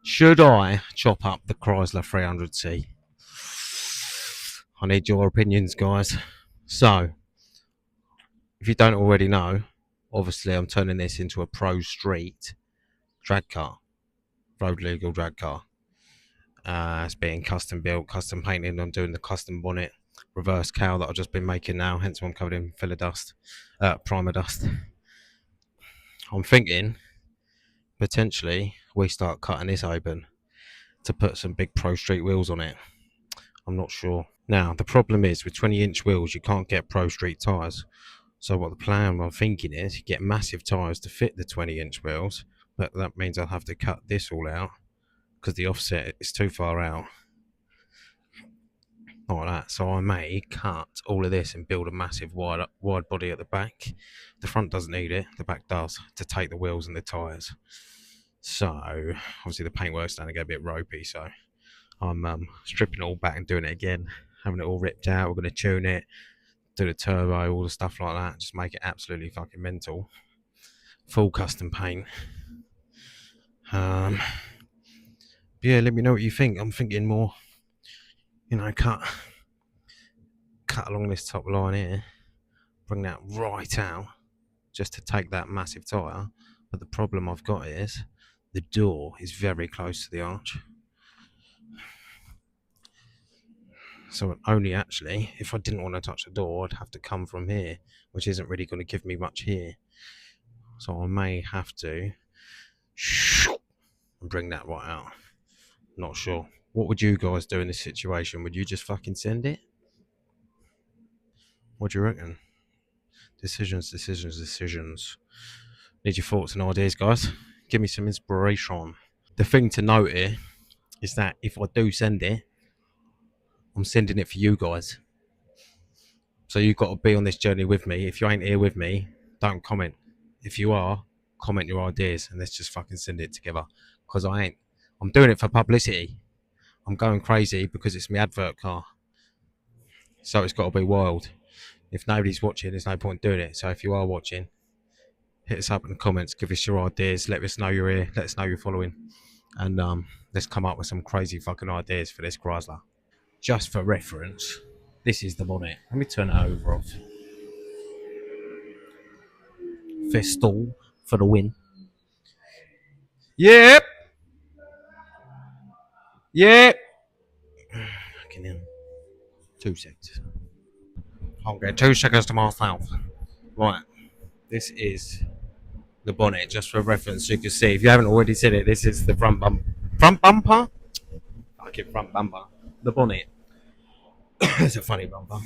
Should I chop up the Chrysler 300C? I need your opinions, guys. So, if you don't already know, obviously I'm turning this into a pro street drag car, road legal drag car. It's being custom built, custom painted. I'm doing the custom bonnet, reverse cowl that I've just been making now, hence why I'm covered in filler dust, primer dust. I'm thinking potentially we start cutting this open to put some big pro street wheels on it. I'm not sure. Now, the problem is with 20-inch wheels, you can't get pro street tyres. So what the plan I'm thinking is you get massive tyres to fit the 20-inch wheels, but that means I'll have to cut this all out because the offset is too far out. Like that. So I may cut all of this and build a massive wide body at the back. The front doesn't need it, the back does, to take the wheels and the tyres. So obviously the paintwork's starting to get a bit ropey, so I'm stripping it all back and doing it again, having it all ripped out. We're going to tune it, do the turbo, all the stuff like that, just make it absolutely fucking mental. Full custom paint. Yeah, let me know what you think. I'm thinking more, cut along this top line here, bring that right out, just to take that massive tyre. But the problem I've got is the door is very close to the arch. So only actually, if I didn't want to touch the door, I'd have to come from here, which isn't really going to give me much here. So I may have to and bring that right out. Not sure. What would you guys do in this situation? Would you just fucking send it? What do you reckon? Decisions. Need your thoughts and ideas, guys. Give me some inspiration. The thing to note here is that if I do send it, I'm sending it for you guys. So you've got to be on this journey with me. If you ain't here with me, don't comment. If you are, comment your ideas and let's just fucking send it together. Because I ain't. I'm doing it for publicity. I'm going crazy because it's my advert car. So it's got to be wild. If nobody's watching, there's no point doing it. So if you are watching, hit us up in the comments, give us your ideas, let us know you're here, let us know you're following, and let's come up with some crazy fucking ideas for this Chrysler. Just for reference, this is the bonnet. Let me turn it over off. Festool for the win. Yep. Yep. Fucking hell. 2 seconds. I'll get 2 seconds to myself. Right. This is the bonnet, just for reference. You can see, if you haven't already seen it, this is the front bumper. Fucking front bumper. The bonnet. It's a funny bumper.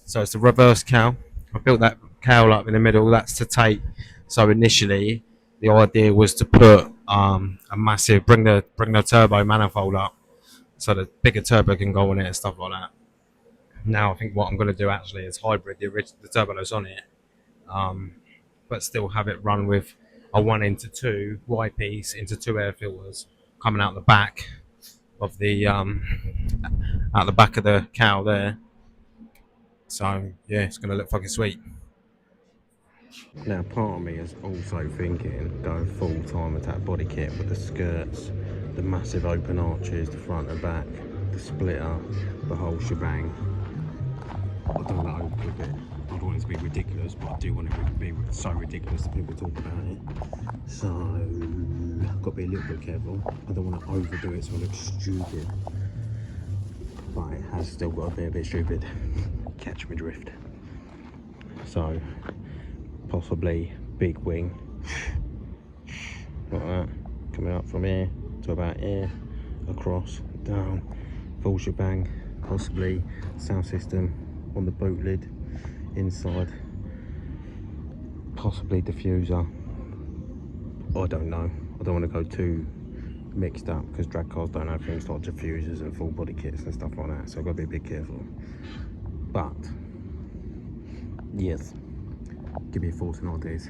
So it's the reverse cowl. I built that cowl up in the middle. That's to take. So initially, the idea was to put a massive bring the turbo manifold up, so the bigger turbo can go on it and stuff like that. Now I think what I'm going to do actually is hybrid the turbo that's on it, but still have it run with a 1:2 Y piece into 2 air filters coming out the back of the out the back of the cowl there. So yeah, it's going to look fucking sweet. Now, part of me is also thinking go full time attack body kit with the skirts, the massive open arches, the front and back, the splitter, the whole shebang. I don't want to overcook it. I don't want it to be ridiculous, but I do want it to be so ridiculous that people talk about it. So, I've got to be a little bit careful. I don't want to overdo it so I look stupid. But it has still got to be a bit stupid. Catch my drift. So, possibly big wing like that, coming up from here to about here, across, down, full shebang, possibly sound system on the boot lid, inside, possibly diffuser. I don't know, I don't want to go too mixed up because drag cars don't have things like diffusers and full body kits and stuff like that, so I've got to be a bit careful. But yes, give me your thoughts and ideas.